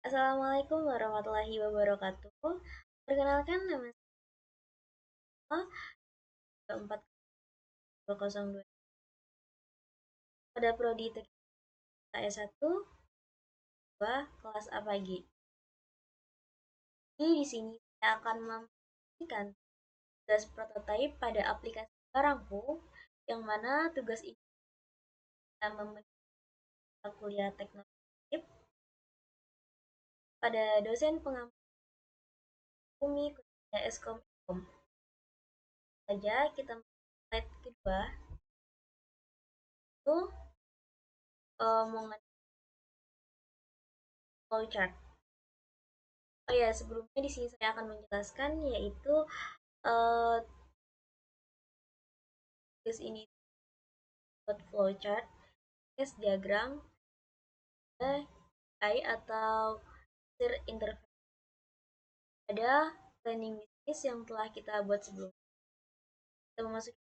Assalamualaikum warahmatullahi wabarakatuh. Perkenalkan nama saya 40202 pada prodi teknik S1 2 kelas A pagi. Jadi di sini saya akan mempresentasikan tugas prototipe pada aplikasi barangku, yang mana tugas ini kita memberikan kuliah teknologi pada dosen pengampu Umi Kuliah Eskom Infom. Saja kita slide kedua itu mengenai flowchart. Oh ya, sebelumnya di sini saya akan menjelaskan yaitu eh tugas ini buat flowchart, case diagram, AI atau user interface. Ada planning bisnis yang telah kita buat sebelumnya. Kita memasuki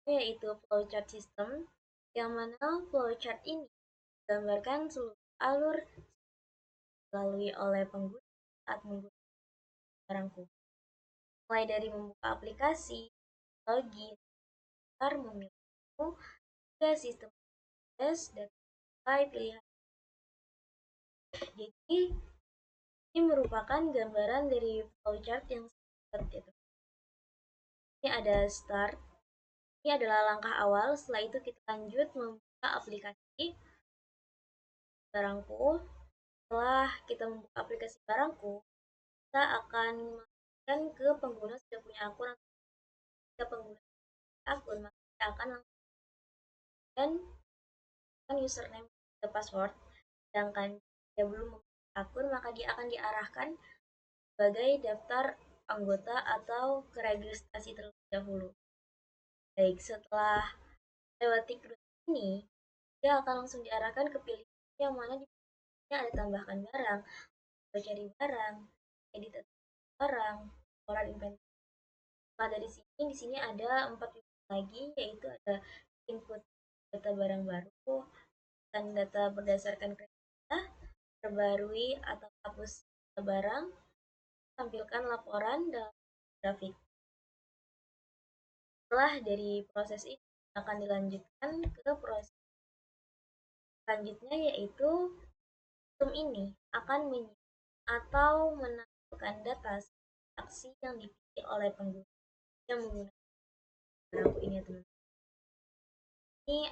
yaitu flowchart system, yang mana flowchart ini menggambarkan seluruh alur dilalui oleh pengguna saat menggunakan barangku. Mulai dari membuka aplikasi, login, memilih menu, hingga sistem tes dan pilihan. Jadi, ini merupakan gambaran dari flowchart yang seperti itu. Ini ada start. Ini adalah langkah awal. Setelah itu kita lanjut membuka aplikasi barangku. Setelah kita membuka aplikasi barangku, kita akan memasukkan ke pengguna sudah punya akun. Jika pengguna akun, maka kita akan langsung dan username dan password. Sedangkan dia belum membuka akun, maka dia akan diarahkan sebagai daftar anggota atau ke registrasi terlebih dahulu. Baik, setelah lewati proses ini, dia akan langsung diarahkan ke pilihan yang mana di ada tambahkan barang, cari barang, edit barang, laporan inventory. Nah, dari sini di sini ada 4 lagi, yaitu ada input data barang baru, dan data berdasarkan kriteria, perbarui atau hapus barang, tampilkan laporan dalam grafik. Setelah dari proses ini akan dilanjutkan ke proses selanjutnya, yaitu sistem ini akan atau menampilkan data transaksi yang dipilih oleh pengguna yang menggunakan barangku ini, teman. Ini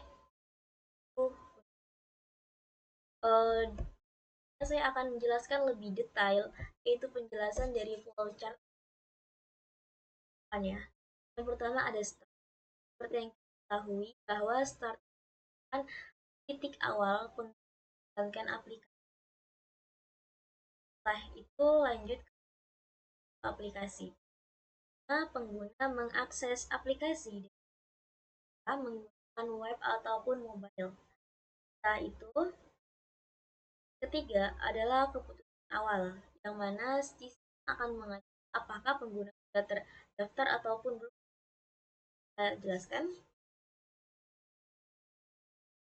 saya akan menjelaskan lebih detail, yaitu penjelasan dari flowchart. Yang pertama ada start. Seperti yang kita ketahui bahwa start kan titik awal mengembangkan aplikasi. Setelah itu lanjut ke aplikasi. Nah, pengguna mengakses aplikasi menggunakan web ataupun mobile. Setelah itu, ketiga adalah keputusan awal, yang mana sistem akan mengecek apakah pengguna sudah terdaftar ataupun belum. Saya jelaskan.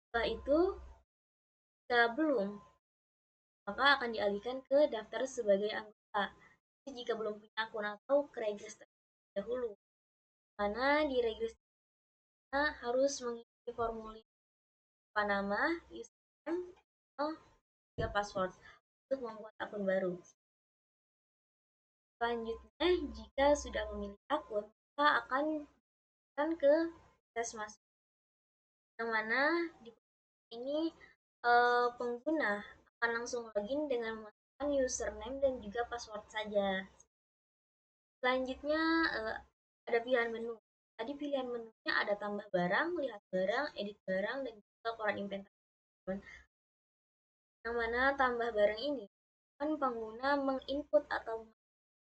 Setelah itu, jika belum, maka akan dialihkan ke daftar sebagai anggota. Jadi, jika belum punya akun atau ke registrasi dahulu, karena di registrasi harus mengisi formulir nama, username, hingga password untuk membuat akun baru. Selanjutnya, jika sudah memilih akun, maka akan ke tes masuk, yang mana di ini pengguna akan langsung login dengan memasukkan username dan juga password saja. Selanjutnya ada pilihan menu. Tadi pilihan menunya ada tambah barang, lihat barang, edit barang, dan juga laporan inventory. Yang mana tambah barang ini kan pengguna menginput atau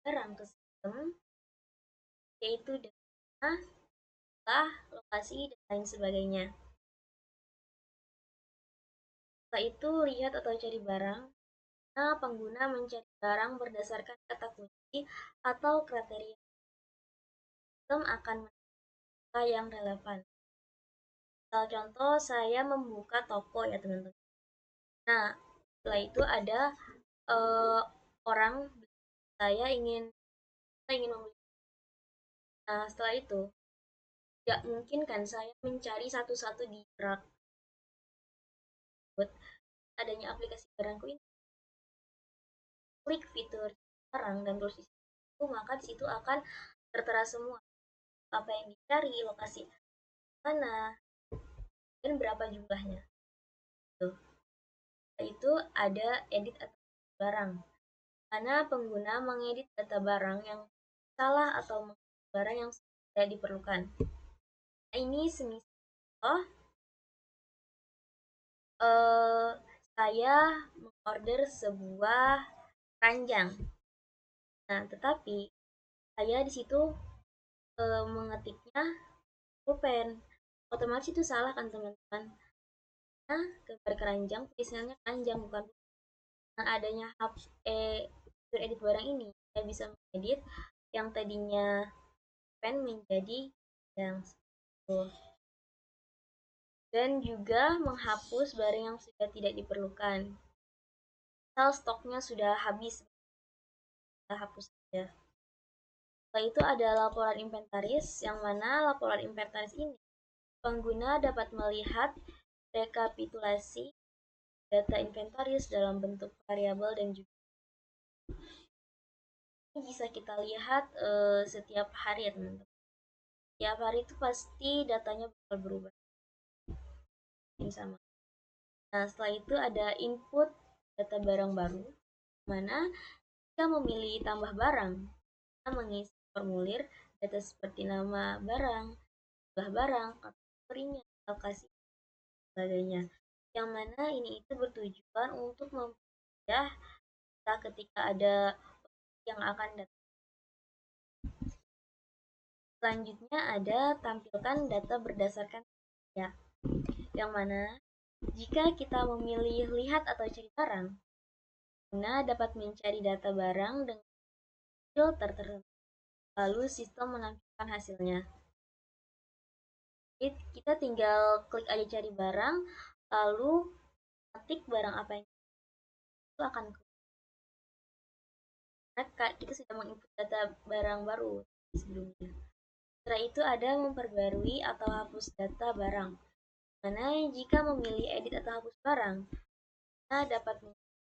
barang ke sistem, yaitu data, lokasi, dan lain sebagainya. Setelah itu lihat atau cari barang. Nah, pengguna mencari barang berdasarkan kata kunci atau kriteria. Sistem akan membuka yang relevan. Contoh saya membuka toko ya, teman-teman. Nah, setelah itu ada eh, orang, saya ingin membeli. Nah, setelah itu tidak mungkin kan saya mencari satu-satu di rak tersebut. Adanya aplikasi barangku ini, klik fitur barang dan terus itu, maka di situ akan tertera semua apa yang dicari, lokasi mana, dan berapa jumlahnya. Tuh. Setelah itu ada edit atau barang. Mana pengguna mengedit data barang yang salah atau barang yang tidak diperlukan. Nah, ini semisal eh, saya mengorder sebuah keranjang. Nah, tetapi saya di situ mengetiknya pulpen. Otomatis itu salah kan teman-teman? Nah, gambar keranjang, tulisannya keranjang bukan. Dengan adanya fitur edit barang ini, saya bisa mengedit yang tadinya pen menjadi yang full. Dan juga menghapus barang yang sudah tidak diperlukan. Misal stoknya sudah habis, kita hapus saja. Setelah itu ada laporan inventaris, yang mana laporan inventaris ini pengguna dapat melihat rekapitulasi data inventaris dalam bentuk variabel dan juga ini bisa kita lihat setiap hari ya teman-teman. Setiap hari itu pasti datanya bakal berubah. Ini sama. Nah, setelah itu ada input data barang baru, mana jika memilih tambah barang, kita mengisi formulir data seperti nama barang, jumlah barang, kategorinya, lokasi, dan sebagainya. Yang mana ini itu bertujuan untuk mempermudah kita ketika ada yang akan datang. Selanjutnya ada tampilkan data berdasarkan ya, yang mana jika kita memilih lihat atau cari barang, pengguna dapat mencari data barang dengan filter tertentu, lalu sistem menampilkan hasilnya. Jadi, kita tinggal klik aja cari barang, lalu ketik barang apa yang itu akan keluar. Kita sudah menginput data barang baru sebelumnya. Setelah itu ada memperbarui atau hapus data barang. Mana jika memilih edit atau hapus barang, kita dapat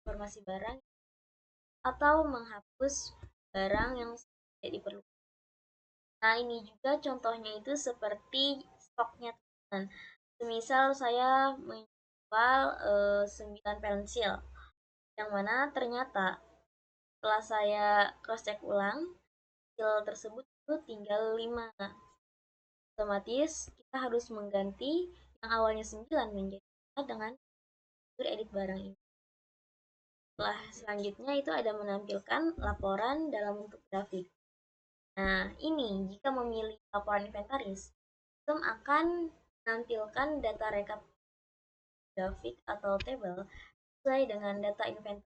informasi barang atau menghapus barang yang tidak diperlukan. Nah, ini juga contohnya itu seperti stoknya teman. Semisal saya menjual 9 pensil, yang mana ternyata setelah saya cross check ulang, pensil tersebut itu tinggal 5. Otomatis kita harus mengganti yang awalnya 9 menjadi 5 dengan fitur edit barang ini. Selanjutnya itu ada menampilkan laporan dalam bentuk grafik. Nah, ini jika memilih laporan inventaris, sistem akan menampilkan data rekap grafik atau tabel sesuai dengan data inventaris.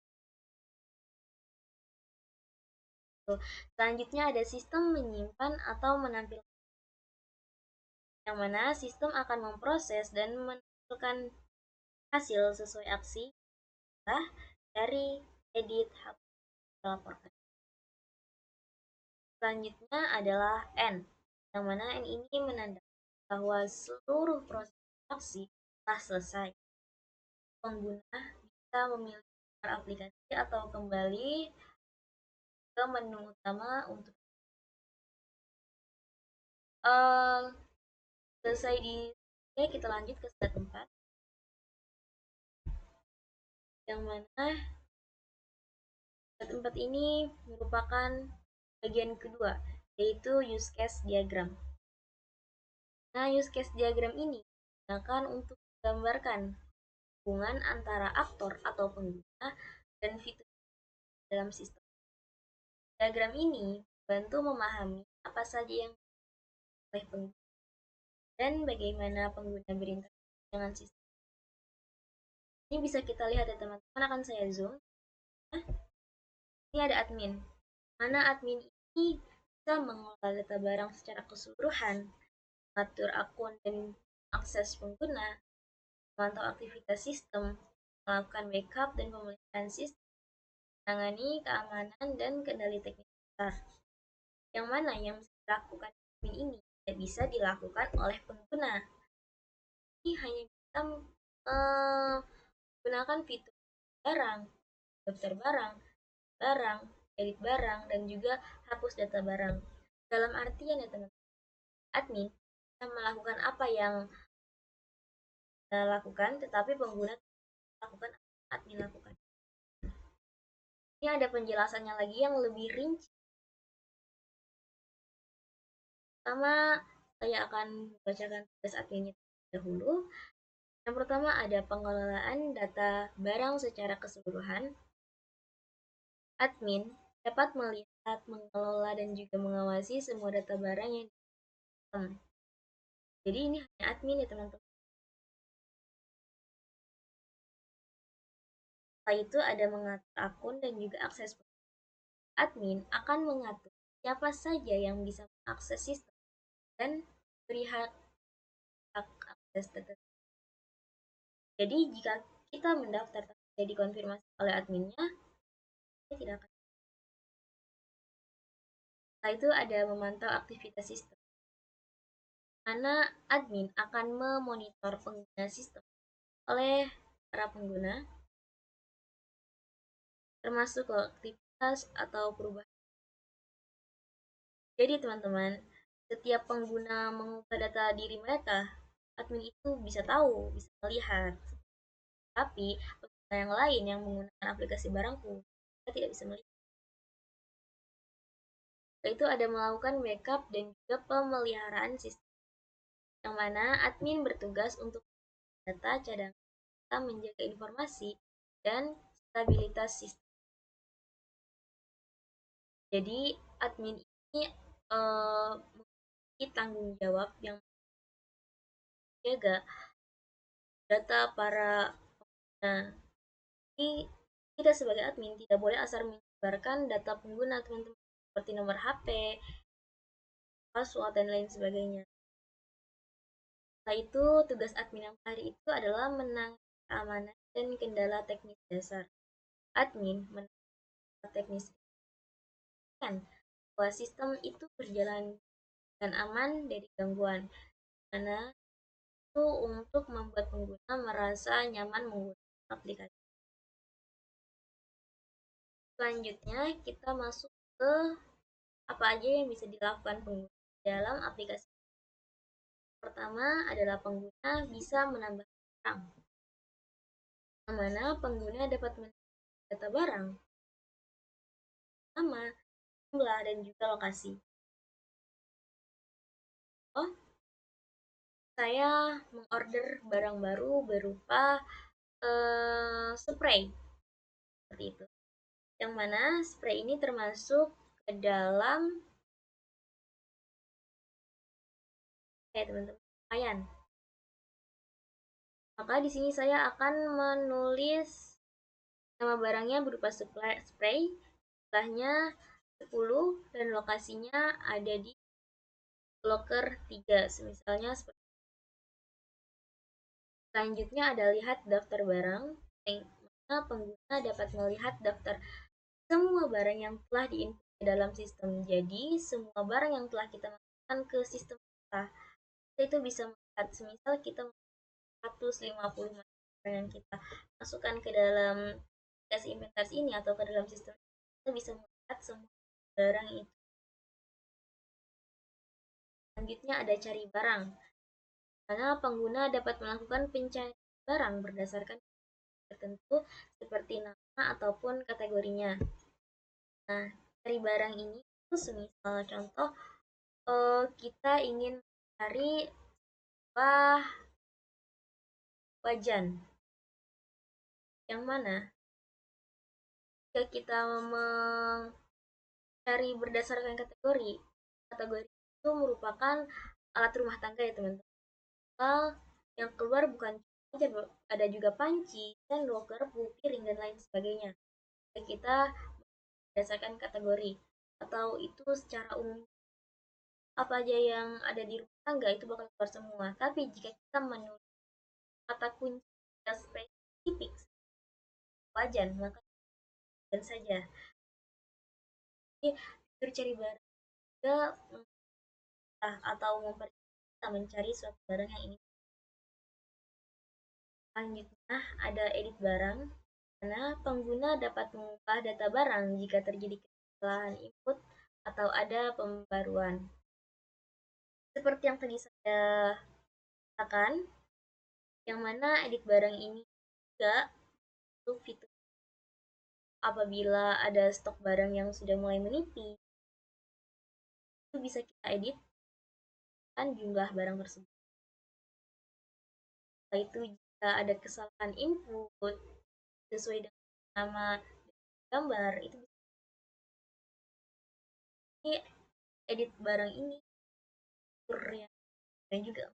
Selanjutnya ada sistem menyimpan atau menampilkan, yang mana sistem akan memproses dan menampilkan hasil sesuai aksi dari edit laporkan. Selanjutnya adalah N, yang mana N ini menandakan bahwa seluruh proses aksi telah selesai. Pengguna bisa memilih aplikasi atau kembali ke menu utama untuk selesai di Oke, kita lanjut ke step 4, yang mana step 4 ini merupakan bagian kedua, yaitu use case diagram. Nah, use case diagram ini digunakan untuk menggambarkan hubungan antara aktor atau pengguna dan fitur dalam sistem. Diagram ini membantu memahami apa saja yang oleh pengguna dan bagaimana pengguna berinteraksi dengan sistem. Ini bisa kita lihat ya teman-teman, akan saya zoom. Nah, ini ada admin. Mana admin ini bisa mengelola data barang secara keseluruhan, mengatur akun dan akses pengguna, memantau aktivitas sistem, melakukan backup dan pemeliharaan sistem, menangani keamanan dan kendali teknis besar. Yang mana yang bisa dilakukan admin ini tidak bisa dilakukan oleh pengguna. Ini hanya bisa menggunakan fitur barang, daftar barang, barang, edit barang, dan juga hapus data barang. Dalam artian ya teman-teman, admin bisa melakukan apa yang kita lakukan, tetapi pengguna lakukan admin lakukan. Ini ada penjelasannya lagi yang lebih rinci. Pertama, saya akan membacakan tugas adminnya dahulu. Yang pertama ada pengelolaan data barang secara keseluruhan. Admin dapat melihat, mengelola, dan juga mengawasi semua data barang yang sistem. Jadi ini hanya admin ya teman-teman. Setelah itu ada mengatur akun dan juga akses. Admin akan mengatur siapa saja yang bisa mengakses sistem dan beri hak akses data. Jadi jika kita mendaftar tapi dikonfirmasi oleh adminnya, kita tidak akan. Setelah itu ada memantau aktivitas sistem, mana admin akan memonitor pengguna sistem oleh para pengguna, termasuk aktivitas atau perubahan. Jadi teman-teman, setiap pengguna mengubah data diri mereka, admin itu bisa tahu, bisa melihat. Tapi pengguna yang lain yang menggunakan aplikasi barangku, kita tidak bisa melihat. Setelah itu ada melakukan backup dan juga pemeliharaan sistem, yang mana admin bertugas untuk data cadangan, menjaga informasi, dan stabilitas sistem. Jadi admin ini memiliki tanggung jawab yang menjaga data para pengguna. Jadi kita sebagai admin tidak boleh asal menyebarkan data pengguna teman-teman, seperti nomor HP, password, dan lain sebagainya. Setelah itu, tugas admin yang hari itu adalah menangani keamanan dan kendala teknis dasar. Admin menangani teknis kan bahwa sistem itu berjalan dan aman dari gangguan, karena itu untuk membuat pengguna merasa nyaman menggunakan aplikasi. Selanjutnya kita masuk ke apa aja yang bisa dilakukan pengguna dalam aplikasi. Pertama adalah pengguna bisa menambah barang, yang mana pengguna dapat menambah data barang, nama, jumlah, dan juga lokasi. Oh, saya mengorder barang baru berupa spray seperti itu. Yang mana spray ini termasuk ke dalam teman-teman pakaian. Maka di sini saya akan menulis nama barangnya berupa spray, jumlahnya 10 dan lokasinya ada di loker 3, misalnya seperti. Selanjutnya ada lihat daftar barang, yang mana pengguna dapat melihat daftar semua barang yang telah diinput ke dalam sistem. Jadi semua barang yang telah kita masukkan ke sistem kita itu bisa melihat, semisal kita 150 barang yang kita masukkan ke dalam aplikasi inventaris ini atau ke dalam sistem, kita bisa melihat semua barang itu. Selanjutnya ada cari barang, mana pengguna dapat melakukan pencarian barang berdasarkan tertentu seperti nama ataupun kategorinya. Nah, cari barang ini itu semisal contoh kita ingin cari wajan, yang mana jika kita mencari berdasarkan kategori itu merupakan alat rumah tangga ya teman-teman. Yang keluar bukan saja, ada juga panci, sendok, garpu, piring, dan lain sebagainya. Kita berdasarkan kategori atau itu secara umum apa aja yang ada di rumah tangga itu bakal keluar semua. Tapi jika kita menulis kata kunci yang spesifik wajan, maka saja. Jadi fitur cari barang juga atau mempercepat mencari suatu barang yang ingin. Selanjutnya ada edit barang, mana pengguna dapat mengubah data barang jika terjadi kesalahan input atau ada pembaruan. Seperti yang tadi saya katakan, yang mana edit barang ini juga untuk fitur apabila ada stok barang yang sudah mulai menipis, itu bisa kita edit kan jumlah barang tersebut. Setelah itu jika ada kesalahan input sesuai dengan nama gambar, itu bisa edit barang ini yang dan juga.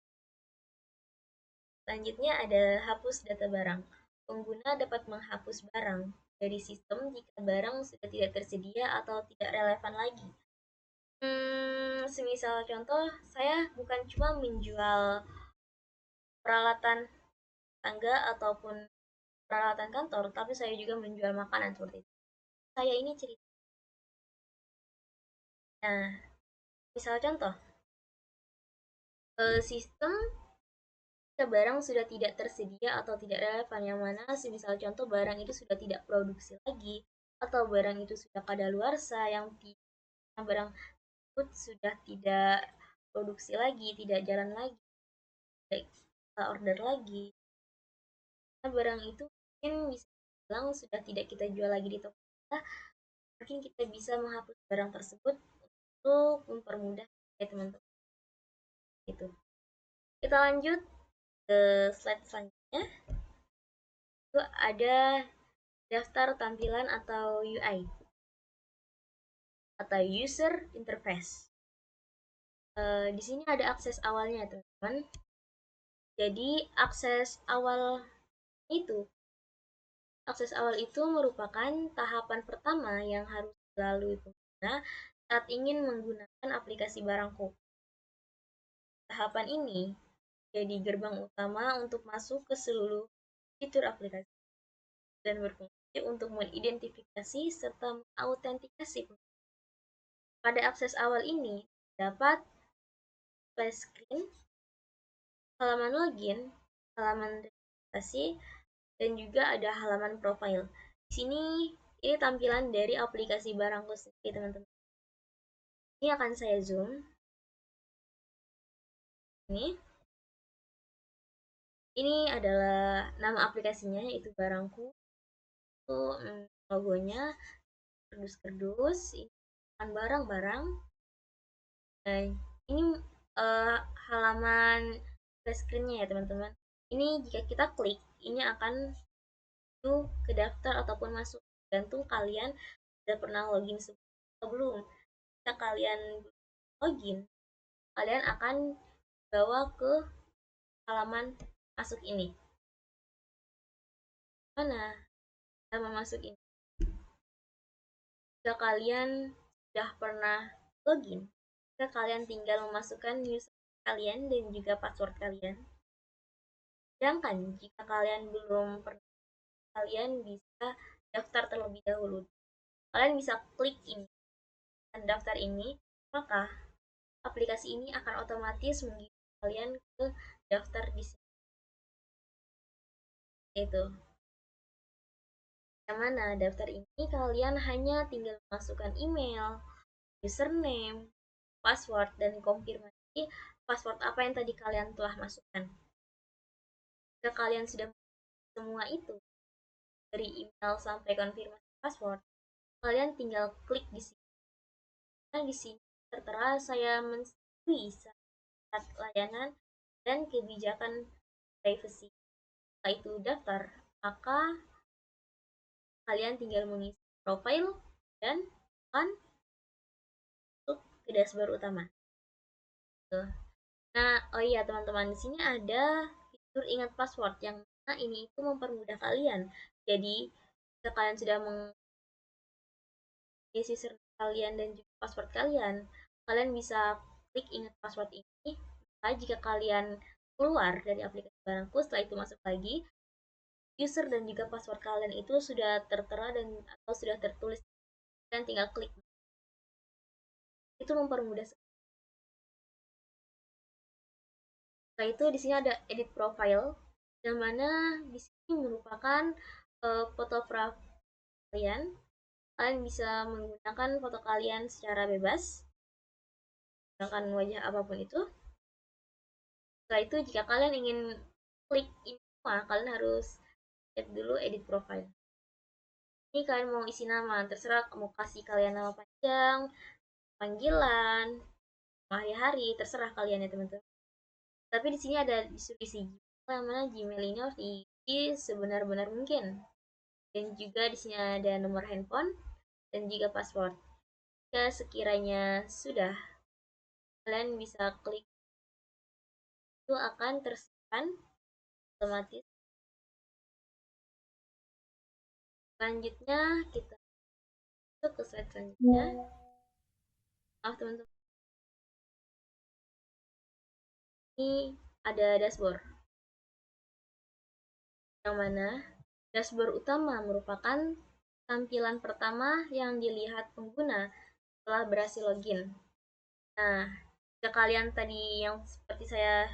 Selanjutnya ada hapus data barang. Pengguna dapat menghapus barang dari sistem jika barang sudah tidak tersedia atau tidak relevan lagi. Semisal contoh, saya bukan cuma menjual peralatan tangga ataupun peralatan kantor, tapi saya juga menjual makanan seperti itu. Saya ini cerita. Nah, misal contoh, sistem jika barang sudah tidak tersedia atau tidak relevan, yang mana semisal contoh barang itu sudah tidak produksi lagi atau barang itu sudah kadaluarsa, yang barang tersebut sudah tidak produksi lagi, tidak jalan lagi, tidak kita order lagi. Nah, barang itu mungkin bisa bilang sudah tidak kita jual lagi di toko kita, mungkin kita bisa menghapus barang tersebut untuk mempermudah ya teman-teman. Gitu. Kita lanjut ke slide selanjutnya. Itu ada daftar tampilan atau UI atau user interface. Di sini ada akses awalnya teman-teman. Jadi itu akses awal itu merupakan tahapan pertama yang harus dilalui pengguna saat ingin menggunakan aplikasi Barangko. Tahapan ini jadi gerbang utama untuk masuk ke seluruh fitur aplikasi dan berfungsi untuk mengidentifikasi serta mengautentikasi. Pada akses awal ini dapat splash screen, halaman login, halaman registrasi, dan juga ada halaman profile. Di sini ini tampilan dari aplikasi Barangko sendiri, teman-teman. Ini akan saya zoom. Ini adalah nama aplikasinya, yaitu Barangku. Itu logonya kerdus-kerdus. Ini akan barang-barang. Nah, ini halaman screen-nya ya teman-teman. Ini jika kita klik, ini akan ke daftar ataupun masuk, gantung kalian sudah pernah login atau belum. Jika kalian login, kalian akan bawa ke halaman masuk ini. Mana halaman masuk ini? Jika kalian sudah pernah login, maka kalian tinggal memasukkan user kalian dan juga password kalian. Sedangkan jika kalian belum pernah, kalian bisa daftar terlebih dahulu. Kalian bisa klik ini dan daftar ini, maka aplikasi ini akan otomatis mengirim kalian ke daftar di sini. Itu. Yang mana daftar ini kalian hanya tinggal masukkan email, username, password, dan konfirmasi password apa yang tadi kalian telah masukkan. Jika kalian sudah semua itu, dari email sampai konfirmasi password, kalian tinggal klik di sini. Nah, di sini tertera saya menyetujui syarat layanan dan kebijakan privacy. Setelah itu daftar, maka kalian tinggal mengisi profil dan akan masuk ke dashboard utama. Nah, oh iya teman-teman, di sini ada fitur ingat password yang mana ini itu mempermudah kalian. Jadi, jika kalian sudah mengisi username kalian dan juga password kalian, kalian bisa klik ingat password ini. Maka jika kalian keluar dari aplikasi Barangku, setelah itu masuk lagi, user dan juga password kalian itu sudah tertera dan atau sudah tertulis, dan tinggal klik. Itu mempermudah. Setelah itu di sini ada edit profile, yang mana di sini merupakan foto profil kalian. Kalian bisa menggunakan foto kalian secara bebas, menggunakan wajah apapun itu. Setelah itu jika kalian ingin klik ini semua, kalian harus cek dulu edit profile. Ini kalian mau isi nama, terserah mau kasih kalian nama panjang, panggilan, hari-hari, terserah kalian ya teman-teman. Tapi di sini ada disuruh isi Gmail, yang mana Gmail ini harus diisi sebenar-benar mungkin. Dan juga di sini ada nomor handphone dan juga password. Jika sekiranya sudah, kalian bisa klik, itu akan tersimpan otomatis. Selanjutnya kita masuk ke slide selanjutnya. Maaf teman-teman, ini ada dashboard, yang mana dashboard utama merupakan tampilan pertama yang dilihat pengguna setelah berhasil login. Nah, jika kalian tadi yang seperti saya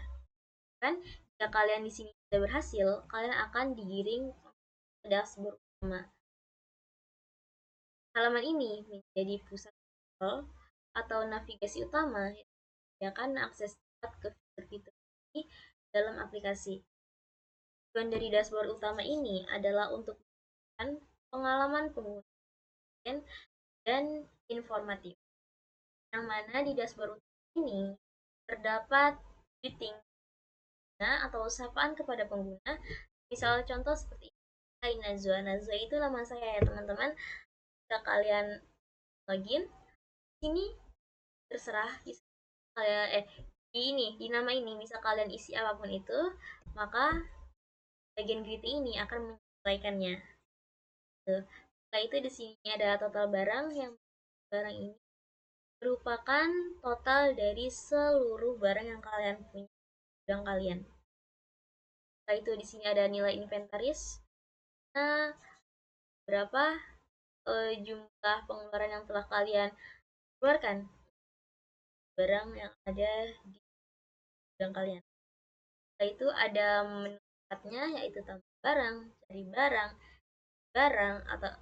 kan, jika kalian di sini sudah berhasil, kalian akan digiring ke dashboard utama. Halaman ini menjadi pusat kontrol atau navigasi utama yang menyediakan akses cepat ke fitur-fitur dalam aplikasi. Tujuan dari dashboard utama ini adalah untuk memberikan pengalaman pengguna dan informatif. Yang mana di dashboard utama ini terdapat greeting atau sapaan kepada pengguna. Misal contoh seperti Hai Najwa. Najwa itu nama saya ya teman-teman. Jika kalian login, sini terserah kalian di nama ini bisa kalian isi apapun itu, maka bagian greeting ini akan menyesuaikannya. Setelah itu di sini ada total barang, yang barang ini merupakan total dari seluruh barang yang kalian punya gudang kalian. Setelah itu di sini ada nilai inventaris. Nah, berapa jumlah pengeluaran yang telah kalian keluarkan barang yang ada di gudang kalian. Setelah itu ada menu tempatnya, yaitu tambah barang, cari barang, atau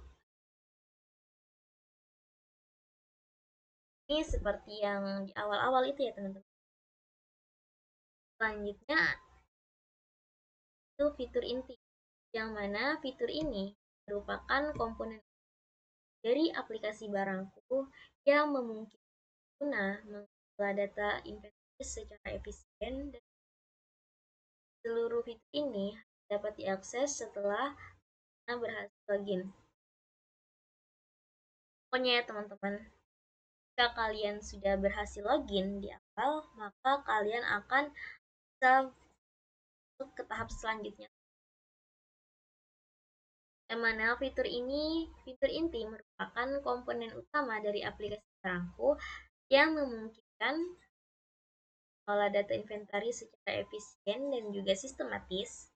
ini seperti yang di awal-awal itu ya teman-teman. Selanjutnya itu fitur inti, yang mana fitur ini merupakan komponen dari aplikasi barangku yang memungkinkan pengguna mengelola data inventaris secara efisien, dan seluruh fitur ini dapat diakses setelah berhasil login. Pokoknya ya teman-teman, jika kalian sudah berhasil login di awal, maka kalian akan bisa masuk ke tahap selanjutnya. Yang mana fitur inti merupakan komponen utama dari aplikasi barangku yang memungkinkan mengelola data inventaris secara efisien dan juga sistematis.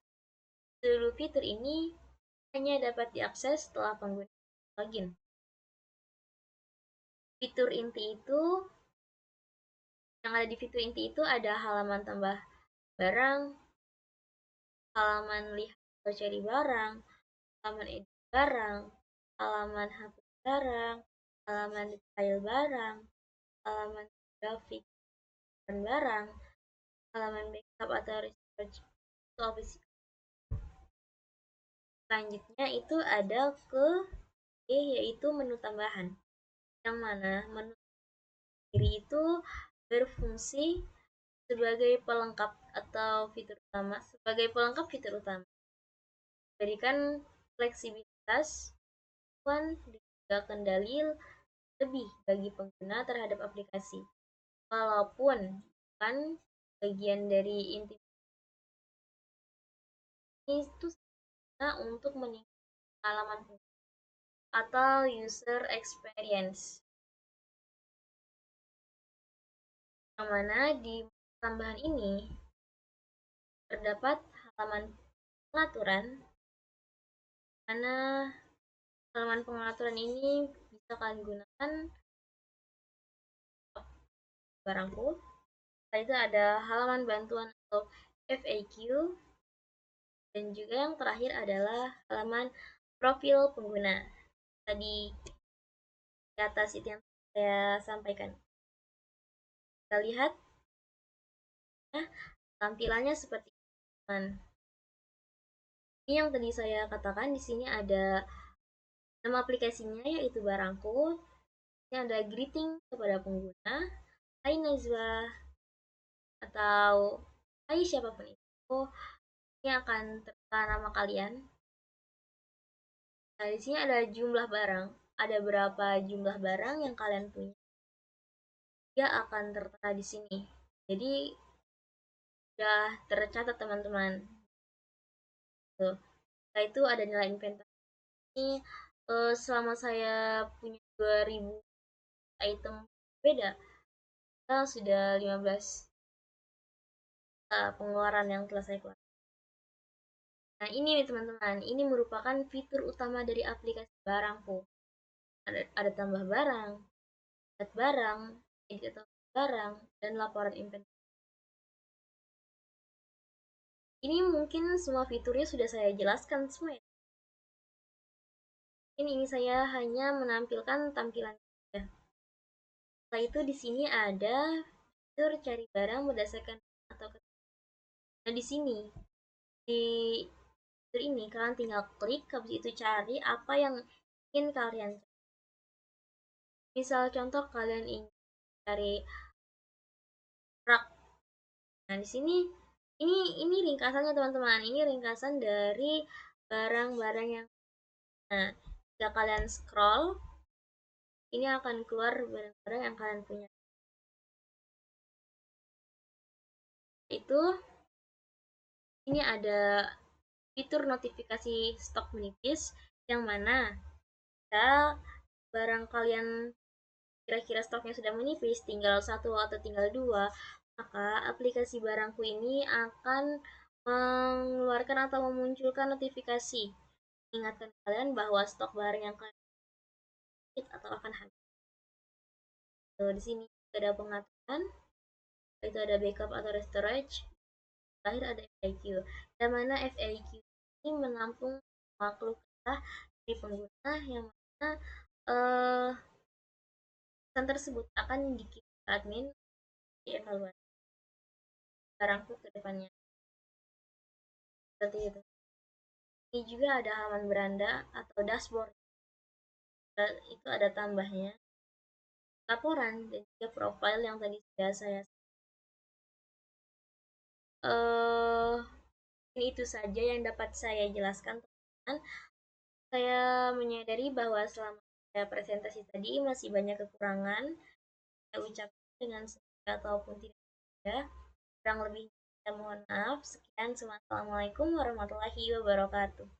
Seluruh fitur ini hanya dapat diakses setelah pengguna login. Fitur inti itu, yang ada di fitur inti itu ada halaman tambah barang, halaman lihat atau cari barang, halaman edit barang, halaman hapus barang, halaman detail barang, halaman grafik dan barang, halaman backup atau research office. Selanjutnya itu ada ke yaitu menu tambahan, yang mana menu sendiri itu berfungsi sebagai pelengkap fitur utama, memberikan fleksibilitas dan juga kendali lebih bagi pengguna terhadap aplikasi, walaupun bukan bagian dari inti itu untuk meningkatkan pengalaman atau user experience. Yang mana di tambahan ini terdapat halaman pengaturan, mana halaman pengaturan ini bisa kalian gunakan barangku. Setelah itu ada halaman bantuan atau FAQ, dan juga yang terakhir adalah halaman profil pengguna. Tadi di atas itu yang saya sampaikan. Kita lihat ya, tampilannya seperti ini. Ini yang tadi saya katakan, di sini ada nama aplikasinya yaitu Barangku. Ini ada greeting kepada pengguna. Hai Najwa, atau hai siapapun itu. Ini akan tertera nama kalian. Nah, di sini ada jumlah barang. Ada berapa jumlah barang yang kalian punya. Dia akan tertera di sini. Jadi sudah tercatat teman-teman. Tuh. Setelah itu ada nilai inventaris. Ini selama saya punya 2000 item beda, kita sudah 15 pengeluaran yang telah saya keluarkan. Nah ini teman-teman, ini merupakan fitur utama dari aplikasi Barangku. Ada tambah barang, add barang, edit atau barang, dan laporan inventaris. Ini mungkin semua fiturnya sudah saya jelaskan semua ya. Ini saya hanya menampilkan tampilan saja. Setelah itu di sini ada fitur cari barang berdasarkan atau nah di sini di fitur ini kalian tinggal klik, habis itu cari apa yang ingin kalian cari. Misal contoh kalian ingin cari rak. Nah di sini ini ringkasannya teman-teman. Ini ringkasan dari barang-barang yang nah jika kalian scroll ini akan keluar barang-barang yang kalian punya. Itu ini ada fitur notifikasi stok menipis yang mana jika barang kalian kira-kira stoknya sudah menipis, tinggal satu atau tinggal dua, maka aplikasi Barangku ini akan mengeluarkan atau memunculkan notifikasi mengingatkan kalian bahwa stok barang yang kalian atau akan habis. Di sini ada pengaturan, itu ada backup atau storage, terakhir ada FAQ. Yang mana FAQ ini menampung makhluk dari pengguna yang mana pesan tersebut akan dikirim ke admin dievaluasi Barangku ke depannya. Seperti itu. Ini juga ada halaman beranda atau dashboard. Itu ada tambahnya laporan dan juga profile yang tadi sudah saya ini itu saja yang dapat saya jelaskan teman-teman. Saya menyadari bahwa selama saya presentasi tadi masih banyak kekurangan. Saya ucapkan dengan sengaja ataupun tidak sengaja. Kurang lebih saya mohon maaf. Sekian, assalamualaikum warahmatullahi wabarakatuh.